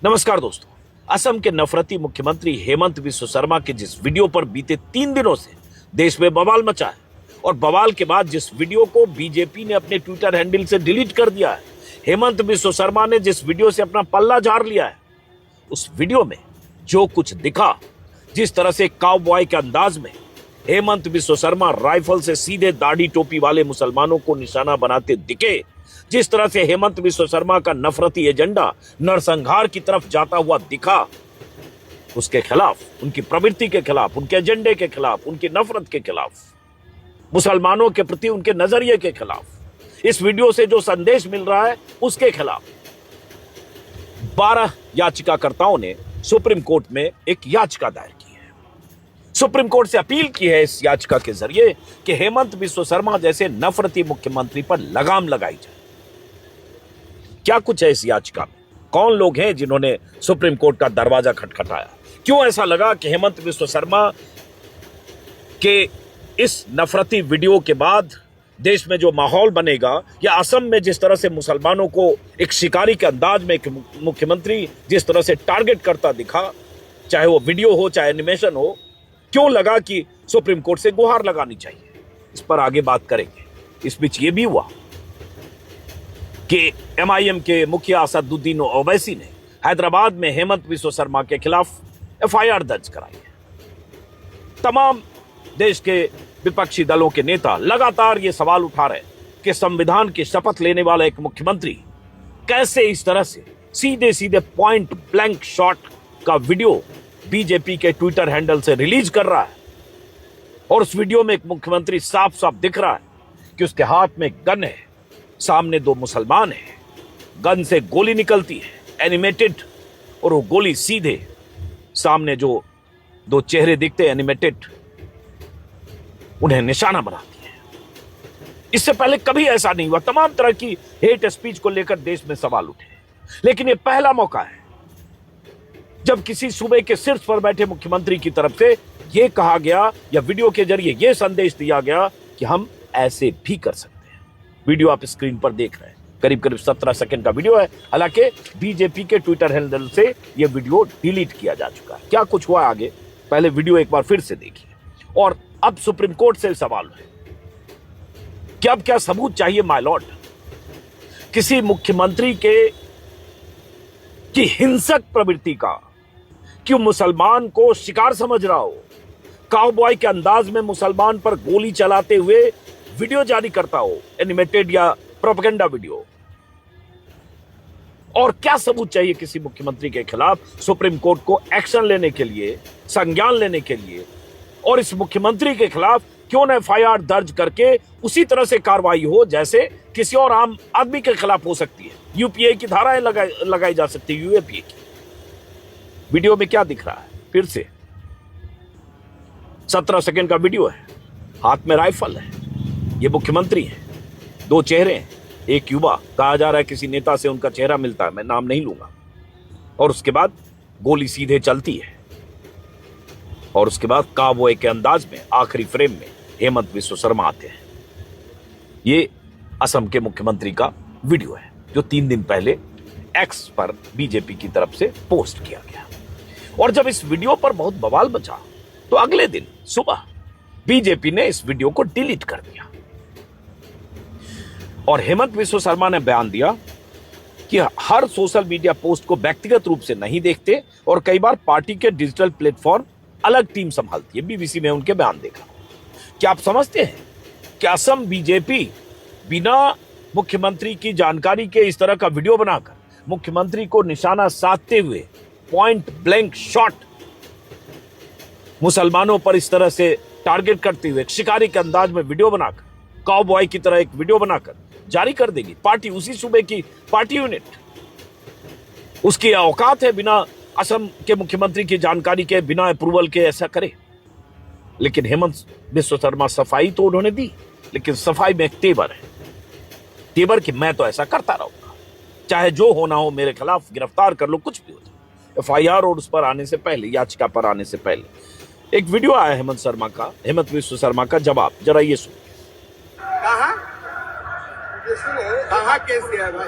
नमस्कार दोस्तों। असम के नफरती मुख्यमंत्री हेमंत बिस्व शर्मा के जिस वीडियो पर बीते 3 दिनों से देश में बवाल मचा है और बवाल के बाद जिस वीडियो को बीजेपी ने अपने ट्विटर हैंडल से डिलीट कर दिया है, हेमंत बिस्व शर्मा ने जिस वीडियो से अपना पल्ला झाड़ लिया है, उस वीडियो में जो कुछ दिखा, जिस तरह से काउबॉय के अंदाज में हेमंत बिस्व शर्मा राइफल से सीधे दाढ़ी टोपी वाले मुसलमानों को निशाना बनाते दिखे, जिस तरह से हेमंत बिस्व शर्मा का नफरती एजेंडा नरसंहार की तरफ जाता हुआ दिखा, उसके खिलाफ, उनकी प्रवृत्ति के खिलाफ, उनके एजेंडे के खिलाफ, उनकी नफरत के खिलाफ, मुसलमानों के प्रति उनके नजरिए के खिलाफ, इस वीडियो से जो संदेश मिल रहा है उसके खिलाफ 12 याचिकाकर्ताओं ने सुप्रीम कोर्ट में एक याचिका दायर की है। सुप्रीम कोर्ट से अपील की है इस याचिका के जरिए कि हेमंत बिस्व शर्मा जैसे नफरती मुख्यमंत्री पर लगाम लगाई जाए। क्या कुछ है इस याचिका में? कौन लोग हैं जिन्होंने सुप्रीम कोर्ट का दरवाजा खटखटाया? क्यों ऐसा लगा कि हेमंत बिस्व शर्मा के इस नफरती वीडियो के बाद देश में जो माहौल बनेगा, या असम में जिस तरह से मुसलमानों को एक शिकारी के अंदाज में एक मुख्यमंत्री जिस तरह से टारगेट करता दिखा, चाहे वो वीडियो हो चाहे एनिमेशन हो, क्यों लगा कि सुप्रीम कोर्ट से गुहार लगानी चाहिए? इस पर आगे बात करेंगे। इस बीच ये भी हुआ कि MIM के मुखिया असदुद्दीन ओवैसी ने हैदराबाद में हेमंत बिस्व शर्मा के खिलाफ FIR दर्ज कराई है। तमाम देश के विपक्षी दलों के नेता लगातार ये सवाल उठा रहे कि संविधान की शपथ लेने वाला एक मुख्यमंत्री कैसे इस तरह से सीधे सीधे पॉइंट ब्लैंक शॉट का वीडियो बीजेपी के ट्विटर हैंडल से रिलीज कर रहा है। और उस वीडियो में एक मुख्यमंत्री साफ साफ दिख रहा है कि उसके हाथ में गन है, सामने 2 मुसलमान हैं, गन से गोली निकलती है एनिमेटेड, और वो गोली सीधे सामने जो 2 चेहरे दिखते हैं एनिमेटेड, उन्हें निशाना बनाती है। इससे पहले कभी ऐसा नहीं हुआ। तमाम तरह की हेट स्पीच को लेकर देश में सवाल उठे, लेकिन यह पहला मौका है जब किसी सूबे के शीर्ष पर बैठे मुख्यमंत्री की तरफ से यह कहा गया या वीडियो के जरिए यह संदेश दिया गया कि हम ऐसे भी कर सकते हैं। वीडियो आप स्क्रीन पर देख रहे हैं, करीब करीब 17 सेकंड का वीडियो है। हालांकि बीजेपी के ट्विटर हैंडल से यह वीडियो डिलीट किया जा चुका है। क्या कुछ हुआ आगे, पहले वीडियो एक बार फिर से देखिए। और अब सुप्रीम कोर्ट से सवाल है कि अब क्या सबूत चाहिए माय लॉर्ड? किसी मुख्यमंत्री की हिंसक प्रवृत्ति का, क्यों मुसलमान को शिकार समझ रहा हो, काउबॉय के अंदाज में मुसलमान पर गोली चलाते हुए वीडियो जारी करता हो, एनिमेटेड या प्रोपेगेंडा वीडियो? और क्या सबूत चाहिए किसी मुख्यमंत्री के खिलाफ सुप्रीम कोर्ट को एक्शन लेने के लिए, संज्ञान लेने के लिए? और इस मुख्यमंत्री के खिलाफ क्यों न FIR दर्ज करके उसी तरह से कार्रवाई हो जैसे किसी और आम आदमी के खिलाफ हो सकती है? UPA की धाराएं लगाई जा सकती है, UAPA की। वीडियो में क्या दिख रहा है? फिर से 17 सेकंड का वीडियो है, हाथ में राइफल है, ये मुख्यमंत्री है, 2 चेहरे हैं, एक युवा, कहा जा रहा है किसी नेता से उनका चेहरा मिलता है, मैं नाम नहीं लूंगा। और उसके बाद गोली सीधे चलती है, और उसके बाद काउबॉय के अंदाज में आखिरी फ्रेम में हेमंत बिस्व शर्मा आते हैं। ये असम के मुख्यमंत्री का वीडियो है जो 3 दिन पहले X पर बीजेपी की तरफ से पोस्ट किया गया। और जब इस वीडियो पर बहुत बवाल मचा तो अगले दिन सुबह बीजेपी ने इस वीडियो को डिलीट कर दिया और हेमंत बिस्व शर्मा ने बयान दिया कि हर सोशल मीडिया पोस्ट को व्यक्तिगत रूप से नहीं देखते और कई बार पार्टी के डिजिटल प्लेटफॉर्म अलग टीम संभालती है। BBC में उनके बयान देखा। क्या आप समझते हैं कि असम बीजेपी बिना मुख्यमंत्री की जानकारी के इस तरह का वीडियो बनाकर मुख्यमंत्री को निशाना साधते हुए पॉइंट ब्लैंक शॉट मुसलमानों पर इस तरह से टारगेट करते हुए शिकारी के अंदाज में वीडियो बनाकर, काउबॉय की तरह एक वीडियो बनाकर जारी कर देगी? पार्टी, उसी सूबे की पार्टी यूनिट, उसकी औकात है बिना असम के मुख्यमंत्री की जानकारी के, बिना अप्रूवल के ऐसा करे? लेकिन हेमंत बिस्व शर्मा सफाई तो उन्होंने दी, लेकिन सफाई में एक तेवर है, तेवर कि मैं तो ऐसा करता रहूंगा, चाहे जो होना हो मेरे खिलाफ, गिरफ्तार कर लो, कुछ भी हो जाए। FIR और उस पर आने से पहले, याचिका पर आने से पहले एक वीडियो आया हेमंत बिस्व शर्मा का जवाब, जरा ये सुन। कहा केस किया है भाई?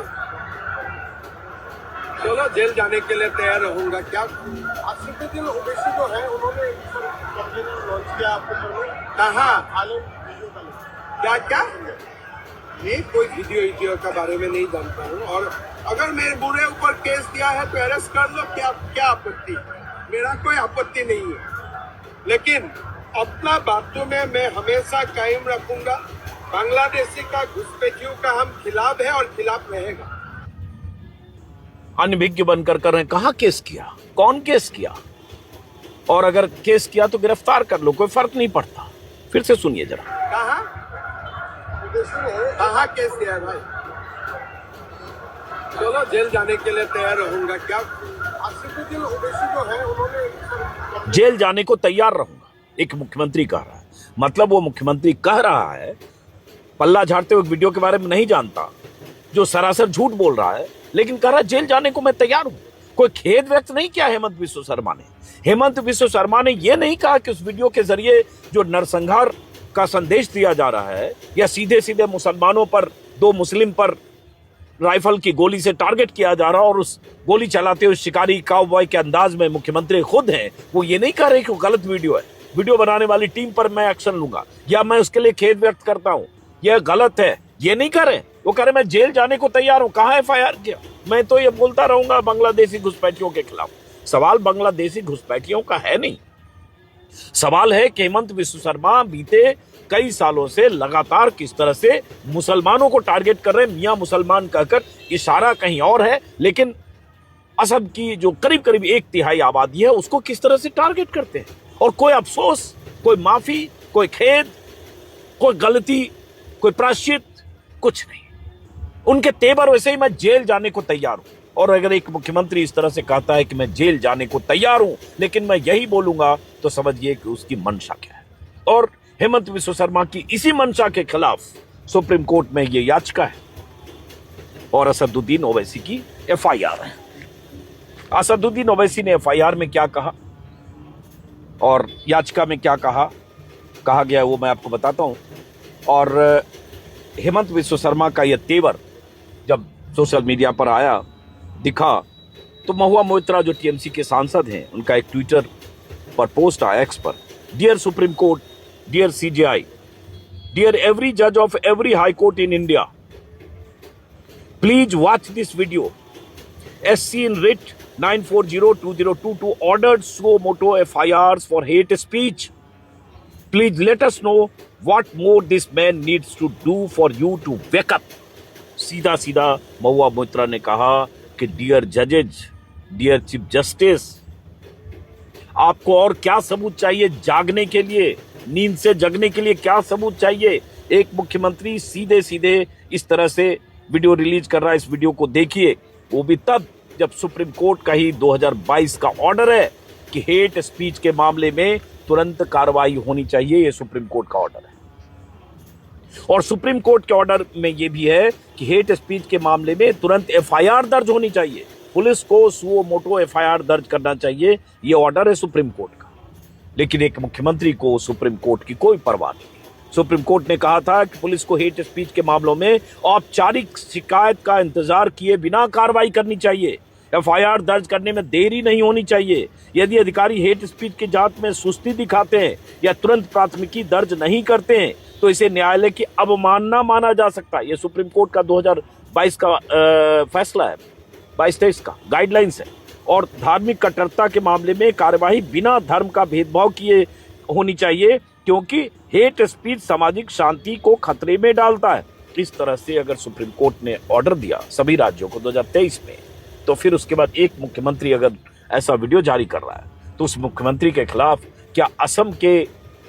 चलो जेल जाने के लिए तैयार रहूंगा। क्या असदुद्दीन ओवैसी जो है उन्होंने लॉन्च किया आपको कहाँ क्या क्या नहीं, कोई वीडियो का बारे में नहीं जानता हूँ। और अगर मेरे बुरे ऊपर केस दिया है तो अरेस्ट कर लो, क्या क्या आपत्ति, मेरा कोई आपत्ति नहीं है। लेकिन अपना बातों में मैं हमेशा कायम रखूंगा। बांग्लादेशी का घुसपैठियों का हम खिलाफ है और खिलाफ रहेगा। अनभिज्ञ बनकर कर रहे हैं। कहाँ केस किया, कौन केस किया, और अगर केस किया तो गिरफ्तार कर लो, कोई फर्क नहीं पड़ता। फिर से सुनिए जरा। कहाँ केस किया है भाई? चलो जेल जाने के लिए तैयार रहूंगा। क्या असदुद्दीन ओवैसी जो है उन्होंने जेल जाने को तैयार रहूंगा, एक मुख्यमंत्री कह रहा है। मतलब वो मुख्यमंत्री कह रहा है, पल्ला झाड़ते हुए वीडियो के बारे में नहीं जानता, जो सरासर झूठ बोल रहा है, लेकिन कह रहा है जेल जाने को मैं तैयार हूं। कोई खेद व्यक्त नहीं किया हेमंत बिस्व शर्मा ने। हेमंत बिस्व शर्मा ने यह नहीं कहा कि उस वीडियो के जरिए जो नरसंहार का संदेश दिया जा रहा है, या सीधे सीधे मुसलमानों पर, दो मुस्लिम पर राइफल की गोली से टारगेट किया जा रहा, और उस गोली चलाते हुए शिकारी काउबॉय के अंदाज में मुख्यमंत्री खुद हैं, वो ये नहीं कह रहे कि वो गलत वीडियो है, वीडियो बनाने वाली टीम पर मैं एक्शन लूंगा, या मैं उसके लिए खेद व्यक्त करता हूं, यह गलत है, ये नहीं कर रहे। वो कह रहे मैं जेल जाने को तैयार हूं। कहां एफआईआर किया? मैं तो ये बोलता रहूंगा बांग्लादेशी घुसपैठियों के खिलाफ। सवाल बांग्लादेशी घुसपैठियों का है नहीं, सवाल है कि हेमंत बिस्व शर्मा बीते कई सालों से लगातार किस तरह से मुसलमानों को टारगेट कर रहे हैं। मियां मुसलमान कहकर इशारा कहीं और है, लेकिन असम की जो करीब करीब 1/3 आबादी है उसको किस तरह से टारगेट करते हैं, और कोई अफसोस, कोई माफी, कोई खेद, कोई गलती, कोई प्रायश्चित, कुछ नहीं। उनके तेवर वैसे ही मैं जेल जाने को तैयार हूं। और अगर एक मुख्यमंत्री इस तरह से कहता है कि मैं जेल जाने को तैयार हूं, लेकिन मैं यही बोलूंगा, तो समझिए कि उसकी मंशा क्या है। और हेमंत बिस्व शर्मा की इसी मंशा के खिलाफ सुप्रीम कोर्ट में यह याचिका है, और असदुद्दीन ओवैसी की एफआईआर है। असदुद्दीन ओवैसी ने एफआईआर में क्या कहा और याचिका में क्या कहा गया, वो मैं आपको बताता हूं। और हेमंत बिस्व शर्मा का यह तेवर जब सोशल मीडिया पर आया, दिखा, तो महुआ मोइत्रा जो टीएमसी के सांसद हैं, उनका एक ट्विटर पर पोस्ट आया, एक्स पर, dear Supreme Court, dear CJI, dear every जज of every High Court in India, please watch this video. SC in writ 9402022 ordered suo moto FIRs for hate speech. Please let us know what more this man needs to do for you to wake up. सीधा सीधा महुआ मोइत्रा ने कहा कि dear जजेज, dear chief justice, आपको और क्या सबूत चाहिए जागने के लिए, नींद से जगने के लिए क्या सबूत चाहिए? एक मुख्यमंत्री सीधे सीधे इस तरह से वीडियो रिलीज कर रहा है। इस वीडियो को देखिए, वो भी तब जब सुप्रीम कोर्ट का ही 2022 का ऑर्डर है कि हेट स्पीच के मामले में तुरंत कार्रवाई होनी चाहिए। ये सुप्रीम कोर्ट का ऑर्डर है, और सुप्रीम कोर्ट के ऑर्डर में यह भी है कि हेट स्पीच के मामले में तुरंत एफआईआर दर्ज होनी चाहिए, पुलिस को सुओ मोटो एफआईआर दर्ज करना चाहिए। यह ऑर्डर है सुप्रीम कोर्ट का। लेकिन एक मुख्यमंत्री को सुप्रीम कोर्ट की कोई परवाह नहीं। सुप्रीम कोर्ट ने कहा था कि पुलिस को हेट स्पीच के मामलों में औपचारिक शिकायत का इंतजार किए बिना कार्रवाई करनी चाहिए, एफआईआर दर्ज करने में देरी नहीं होनी चाहिए। यदि अधिकारी हेट स्पीच की जांच में सुस्ती दिखाते हैं या तुरंत प्राथमिकी दर्ज नहीं करते हैं, तो इसे न्यायालय की अवमानना माना जा सकता है। यह सुप्रीम कोर्ट का 2022 का फैसला है, 22-23 का गाइडलाइंस है। और धार्मिक कट्टरता के मामले में कार्यवाही बिना धर्म का भेदभाव किए होनी चाहिए, क्योंकि हेट स्पीच सामाजिक शांति को खतरे में डालता है। इस तरह से अगर सुप्रीम कोर्ट ने ऑर्डर दिया सभी राज्यों को 2023 में, तो फिर उसके बाद एक मुख्यमंत्री अगर ऐसा वीडियो जारी कर रहा है, तो उस मुख्यमंत्री के खिलाफ क्या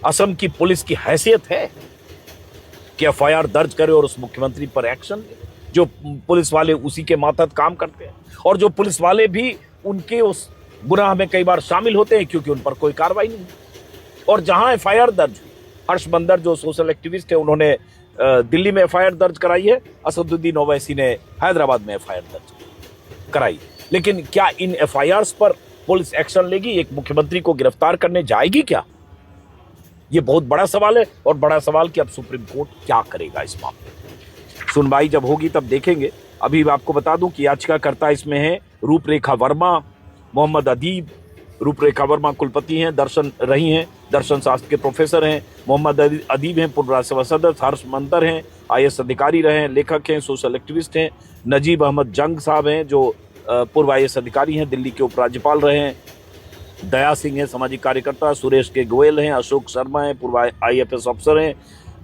असम की पुलिस की हैसियत है कि एफआईआर दर्ज करे और उस मुख्यमंत्री पर एक्शन ले? जो पुलिस वाले उसी के मातहत काम करते हैं, और जो पुलिस वाले भी उनके उस गुनाह में कई बार शामिल होते हैं, क्योंकि उन पर कोई कार्रवाई नहीं। और जहां एफआईआर दर्ज हुई, हर्ष बंदर जो सोशल एक्टिविस्ट है, उन्होंने दिल्ली में एफआईआर दर्ज कराई है, असदुद्दीन ओवैसी ने हैदराबाद में एफआईआर दर्ज कराई। लेकिन क्या इन एफआईआर पर पुलिस एक्शन लेगी? एक मुख्यमंत्री को गिरफ्तार करने जाएगी क्या? यह बहुत बड़ा सवाल है, और बड़ा सवाल कि अब सुप्रीम कोर्ट क्या करेगा इस मामले में। सुनवाई जब होगी तब देखेंगे। अभी आपको बता दूं कि याचिकाकर्ता इसमें है रूपरेखा वर्मा, मोहम्मद अदीब। रूपरेखा वर्मा कुलपति हैं, दर्शन शास्त्र के प्रोफेसर हैं। मोहम्मद अदीब हैं, पूर्व राज्यसभा सदस्य। हर्ष मंतर हैं, IAS अधिकारी रहे हैं, लेखक हैं, सोशल एक्टिविस्ट हैं। नजीब अहमद जंग साहब हैं, जो पूर्व IAS अधिकारी हैं, दिल्ली के उपराज्यपाल रहे हैं। दया सिंह है, सामाजिक कार्यकर्ता। सुरेश के गोयल हैं। अशोक शर्मा हैं, पूर्व IFS अफसर हैं।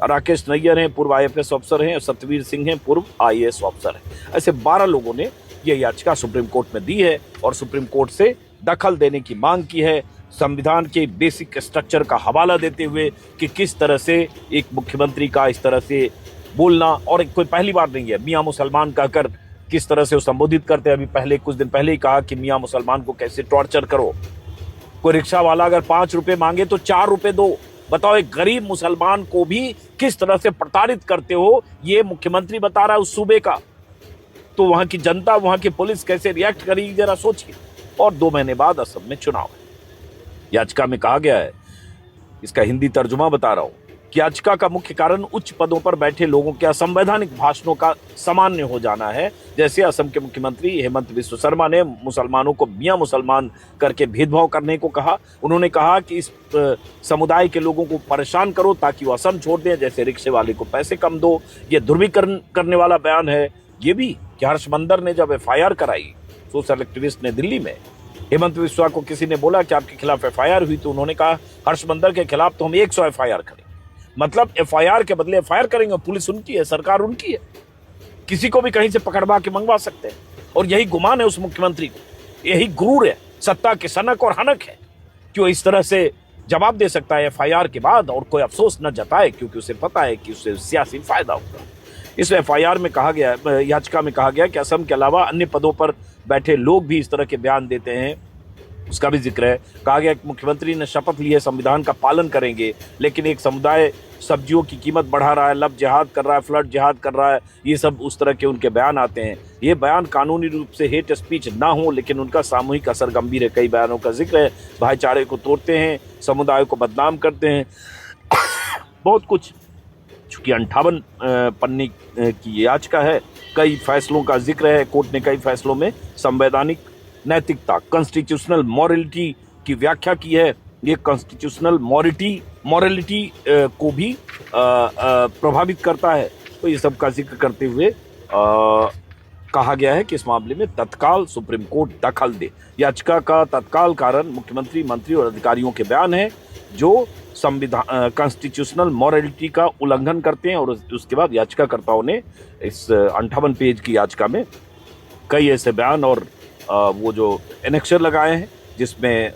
राकेश नैयर हैं, पूर्व IFS अफसर हैं। सतवीर सिंह हैं, पूर्व IAS अफसर हैं। ऐसे 12 लोगों ने यह याचिका सुप्रीम कोर्ट में दी है और सुप्रीम कोर्ट से दखल देने की मांग की है, संविधान के बेसिक स्ट्रक्चर का हवाला देते हुए कि किस तरह से एक मुख्यमंत्री का इस तरह से बोलना, और कोई पहली बार नहीं है, मियाँ मुसलमान कहकर किस तरह से वो संबोधित करते हैं। अभी पहले कुछ दिन पहले ही कहा कि मियाँ मुसलमान को कैसे टॉर्चर करो। कोई रिक्शा वाला अगर 5 रुपए मांगे तो 4 रुपए दो। बताओ, एक गरीब मुसलमान को भी किस तरह से प्रताड़ित करते हो, ये मुख्यमंत्री बता रहा है उस सूबे का। तो वहां की जनता, वहां की पुलिस कैसे रिएक्ट करेगी, जरा सोचिए। और 2 महीने बाद असम में चुनाव है। याचिका में कहा गया है, इसका हिंदी तर्जुमा बता रहा हूं, कि याचिका का मुख्य कारण उच्च पदों पर बैठे लोगों के असंवैधानिक भाषणों का सामान्य हो जाना है। जैसे असम के मुख्यमंत्री हेमंत बिस्व शर्मा ने मुसलमानों को मियाँ मुसलमान करके भेदभाव करने को कहा। उन्होंने कहा कि इस समुदाय के लोगों को परेशान करो ताकि वो असम छोड़ दें, जैसे रिक्शे वाले को पैसे कम दो। ये ध्रुवीकरण करने वाला बयान है। ये भी कि हर्ष मंदर ने जब FIR कराई, सोशल एक्टिविस्ट ने दिल्ली में, हेमंत बिस्वा को किसी ने बोला कि आपके खिलाफ FIR हुई, तो उन्होंने कहा हर्ष मंदर के खिलाफ तो हम 100 FIR करेंगे। मतलब FIR के बदले FIR करेंगे। पुलिस उनकी है, सरकार उनकी है, किसी को भी कहीं से पकड़वा के मंगवा सकते हैं। और यही गुमान है उस मुख्यमंत्री को, यही गुरूर है, सत्ता के सनक और हनक है कि वो इस तरह से जवाब दे सकता है FIR के बाद और कोई अफसोस न जताए, क्योंकि उसे पता है कि उससे सियासी फायदा होगा। इस FIR में कहा गया, याचिका में कहा गया कि असम के अलावा अन्य पदों पर बैठे लोग भी इस तरह के बयान देते हैं, उसका भी जिक्र है। कहा गया कि मुख्यमंत्री ने शपथ ली है संविधान का पालन करेंगे, लेकिन एक समुदाय सब्जियों की कीमत बढ़ा रहा है, लव जिहाद कर रहा है, फ्लड जिहाद कर रहा है, ये सब उस तरह के उनके बयान आते हैं। ये बयान कानूनी रूप से हेट स्पीच ना हो, लेकिन उनका सामूहिक असर गंभीर है। कई बयानों का जिक्र है, भाईचारे को तोड़ते हैं, समुदाय को बदनाम करते हैं, बहुत कुछ। चूंकि 58 पन्ने की याचिका है, कई फैसलों का जिक्र है। कोर्ट ने कई फैसलों में संवैधानिक नैतिकता, कॉन्स्टिट्यूशनल मॉरलिटी की व्याख्या की है। ये कॉन्स्टिट्यूशनल मॉरलिटी को भी प्रभावित करता है। तो ये सब का जिक्र करते हुए कहा गया है कि इस मामले में तत्काल सुप्रीम कोर्ट दखल दे। याचिका का तत्काल कारण मुख्यमंत्री, मंत्री और अधिकारियों के बयान हैं जो संविधान, कॉन्स्टिट्यूशनल मॉरलिटी का उल्लंघन करते हैं। और उसके बाद याचिकाकर्ताओं ने इस 58 पेज की याचिका में कई ऐसे बयान और वो जो एनेक्सर लगाए हैं, जिसमें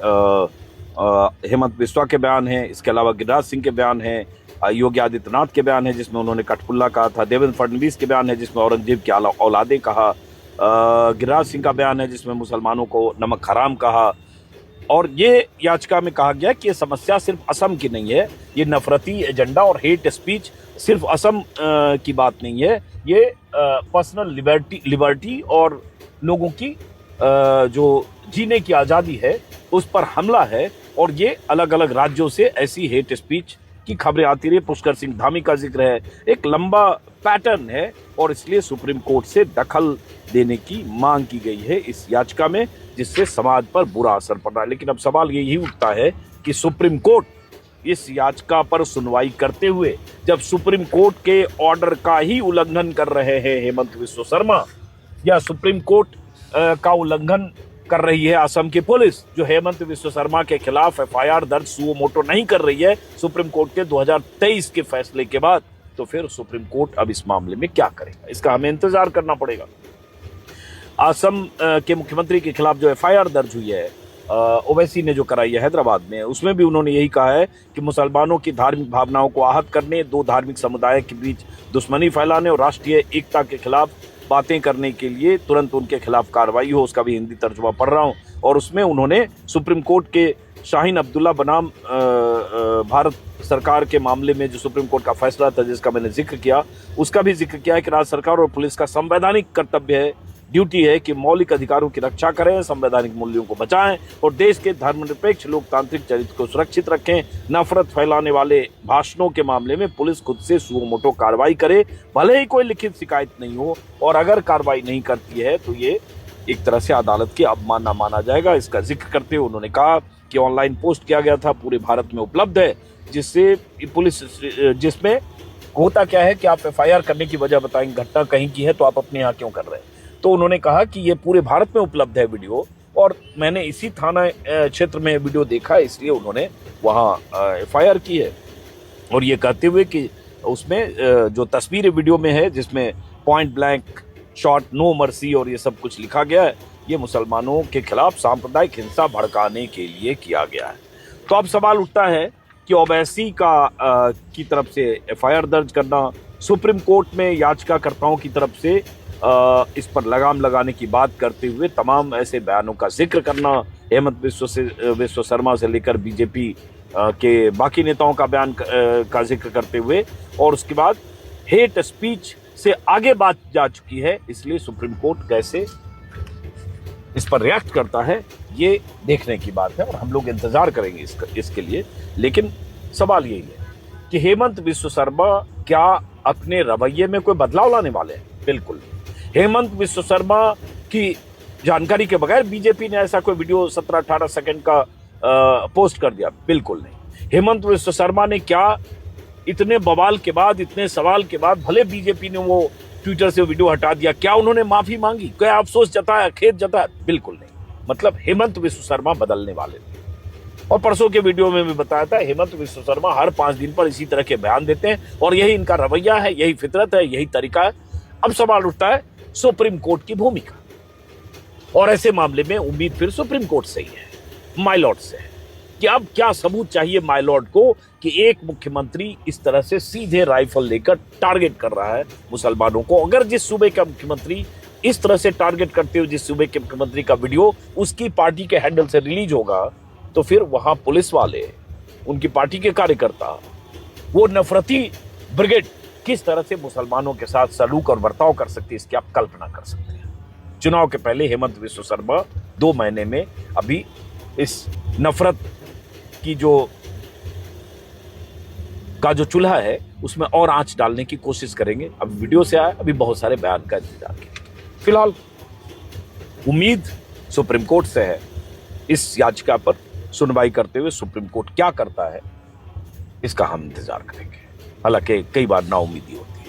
हेमंत बिस्वा के बयान हैं, इसके अलावा गिरिराज सिंह के बयान हैं, योगी आदित्यनाथ के बयान है जिसमें उन्होंने कठपुल्ला कहा था, देवेंद्र फडणवीस के बयान है जिसमें औरंगजेब की औलादे कहा, गिरिराज सिंह का बयान है जिसमें मुसलमानों को नमक हराम कहा। और ये याचिका में कहा गया कि ये समस्या सिर्फ असम की नहीं है, ये नफरती एजेंडा और हेट स्पीच सिर्फ असम की बात नहीं है, ये पर्सनल लिबर्टी और लोगों की जो जीने की आज़ादी है उस पर हमला है। और ये अलग अलग राज्यों से ऐसी हेट स्पीच की खबरें आती रही। पुष्कर सिंह धामी का जिक्र है, एक लंबा पैटर्न है और इसलिए सुप्रीम कोर्ट से दखल देने की मांग की गई है इस याचिका में, जिससे समाज पर बुरा असर पड़ रहा है। लेकिन अब सवाल यही उठता है कि सुप्रीम कोर्ट इस याचिका पर सुनवाई करते हुए जब सुप्रीम कोर्ट के ऑर्डर का ही उल्लंघन कर रहे हैं हेमंत बिस्व शर्मा, या सुप्रीम कोर्ट का उल्लंघन कर रही है असम की पुलिस जो हेमंत बिस्व शर्मा के खिलाफ FIR दर्ज सुओ मोटो नहीं कर रही है सुप्रीम कोर्ट के 2023 के फैसले के बाद, तो फिर सुप्रीम कोर्ट अब इस मामले में क्या करेगा, इसका हमें इंतजार करना पड़ेगा। असम के मुख्यमंत्री के खिलाफ जो FIR दर्ज हुई है ओवैसी ने जो कराई है हैदराबाद में, उसमें भी उन्होंने यही कहा है कि मुसलमानों की धार्मिक भावनाओं को आहत करने, दो धार्मिक समुदाय के बीच दुश्मनी फैलाने और राष्ट्रीय एकता के खिलाफ बातें करने के लिए तुरंत उनके खिलाफ कार्रवाई हो। उसका भी हिंदी तर्जुमा पढ़ रहा हूँ। और उसमें उन्होंने सुप्रीम कोर्ट के शाहीन अब्दुल्ला बनाम भारत सरकार के मामले में जो सुप्रीम कोर्ट का फैसला था जिसका मैंने जिक्र किया, उसका भी जिक्र किया है कि राज्य सरकार और पुलिस का संवैधानिक कर्तव्य है, ड्यूटी है कि मौलिक अधिकारों की रक्षा करें, संवैधानिक मूल्यों को बचाएं और देश के धर्मनिरपेक्ष लोकतांत्रिक चरित्र को सुरक्षित रखें। नफरत फैलाने वाले भाषणों के मामले में पुलिस खुद से सुओ मोटो कार्रवाई करे, भले ही कोई लिखित शिकायत नहीं हो, और अगर कार्रवाई नहीं करती है तो ये एक तरह से अदालत की अवमानना माना जाएगा। इसका जिक्र करते हुए उन्होंने कहा कि ऑनलाइन पोस्ट किया गया था, पूरे भारत में उपलब्ध है, जिससे पुलिस, जिसमें होता क्या है कि आप एफआईआर करने की वजह बताएंगे, घटना कहीं की है तो आप अपने यहाँ क्यों कर रहे हैं। तो उन्होंने कहा कि ये पूरे भारत में उपलब्ध है वीडियो, और मैंने इसी थाना क्षेत्र में वीडियो देखा, इसलिए उन्होंने वहाँ एफआईआर की है। और ये कहते हुए कि उसमें जो तस्वीर वीडियो में है, जिसमें point blank shot, no mercy और ये सब कुछ लिखा गया है, ये मुसलमानों के खिलाफ सांप्रदायिक हिंसा भड़काने के लिए किया गया है। तो अब सवाल उठता है कि ओवैसी की तरफ से एफआईआर दर्ज करना, सुप्रीम कोर्ट में याचिकाकर्ताओं की तरफ से इस पर लगाम लगाने की बात करते हुए तमाम ऐसे बयानों का जिक्र करना, हेमंत विश्व शर्मा से लेकर बीजेपी के बाकी नेताओं का बयान का जिक्र करते हुए, और उसके बाद हेट स्पीच से आगे बात जा चुकी है, इसलिए सुप्रीम कोर्ट कैसे इस पर रिएक्ट करता है ये देखने की बात है, और हम लोग इंतजार करेंगे इसके लिए। लेकिन सवाल यही है कि हेमंत विश्व शर्मा क्या अपने रवैये में कोई बदलाव लाने वाले हैं? बिल्कुल नहीं। हेमंत विश्व शर्मा की जानकारी के बगैर बीजेपी ने ऐसा कोई वीडियो 17-18 सेकंड का पोस्ट कर दिया? बिल्कुल नहीं। हेमंत विश्व शर्मा ने क्या इतने बवाल के बाद, इतने सवाल के बाद, भले बीजेपी ने वो ट्विटर से वीडियो हटा दिया, क्या उन्होंने माफी मांगी, क्या अफसोस जताया, खेद जताया? बिल्कुल नहीं। मतलब हेमंत विश्व शर्मा बदलने वाले नहीं। और परसों के वीडियो में भी बताया था, हेमंत विश्व शर्मा हर 5 दिन पर इसी तरह के बयान देते हैं, और यही इनका रवैया है, यही फितरत है, यही तरीका है। अब सवाल उठता है सुप्रीम कोर्ट की भूमिका, और ऐसे मामले में उम्मीद फिर सुप्रीम कोर्ट से ही है, माय लॉर्ड से है, कि अब क्या सबूत चाहिए माय लॉर्ड को कि एक मुख्यमंत्री इस तरह से सीधे राइफल लेकर टारगेट कर रहा है मुसलमानों को। अगर जिस सूबे का मुख्यमंत्री इस तरह से टारगेट करते हुए जिस सूबे के मुख्यमंत्री का वीडियो उसकी पार्टी के हैंडल से रिलीज होगा, तो फिर वहां पुलिस वाले, उनकी पार्टी के कार्यकर्ता, वो नफरती ब्रिगेड किस तरह से मुसलमानों के साथ सलूक और बर्ताव कर सकती है, इसकी आप कल्पना कर सकते हैं। चुनाव के पहले हेमंत विश्व शर्मा 2 महीने में अभी इस नफरत की जो चूल्हा है उसमें और आंच डालने की कोशिश करेंगे। अब वीडियो से आया, अभी बहुत सारे बयान का इंतजार करें। फिलहाल उम्मीद सुप्रीम कोर्ट से है। इस याचिका पर सुनवाई करते हुए सुप्रीम कोर्ट क्या करता है, इसका हम इंतजार करेंगे। हालांकि कई बार नाउम्मीदी होती है।